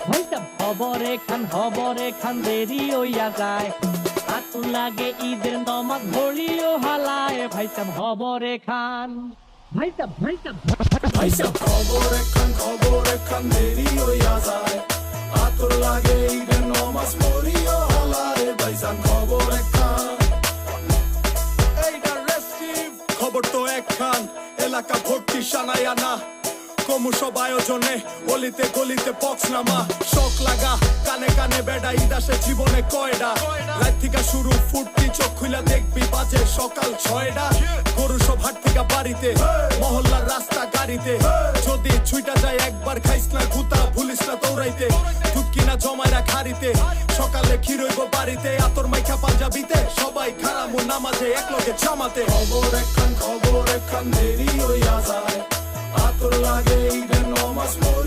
ভাইটা হবরে খান দেরি হইয়া যায়, আতুর লাগে ঈদের নমাজ ঘড়িও হালায়, ভাইসাব হবরে খান ভাইসাব খবরে খান দেরি হইয়া যায়, আতর লাগে ঈদের নমাজ পড়িও হালায়, ভাইসাব খবরে খান। এইটা রেস্টিভ খবর তো একখান, এলাকা ভর্তি সানায়া না, কমু সব আয়োজনে গলিতে গলিতে পক্স নামা, শখ লাগা কানে কানে বেড়া, ঈদ আসে জীবনে কয়ডা, রাত থেকে শুরু ফুর্তি, চোখ খুলে দেখবি বাজে সকাল 6টা, গরু সব হাট থেকে বাড়িতে, মহল্লার রাস্তা গাড়িতে, যদি ছুইটা যায় একবার খাইস না গুতা, ভুলিস না দৌড়াইতে, দুধ কিনা জমায় রাখ হাড়িতে, সকালে ক্ষীরইব বাড়িতে, আতর মাইখা পাঞ্জাবিতে, সবাই খারামু নামাজে একলগে জামাতে, খবর একখান দেরি হইয়া যায়, আতর লাগে ঈদের নমাজ পড়ি।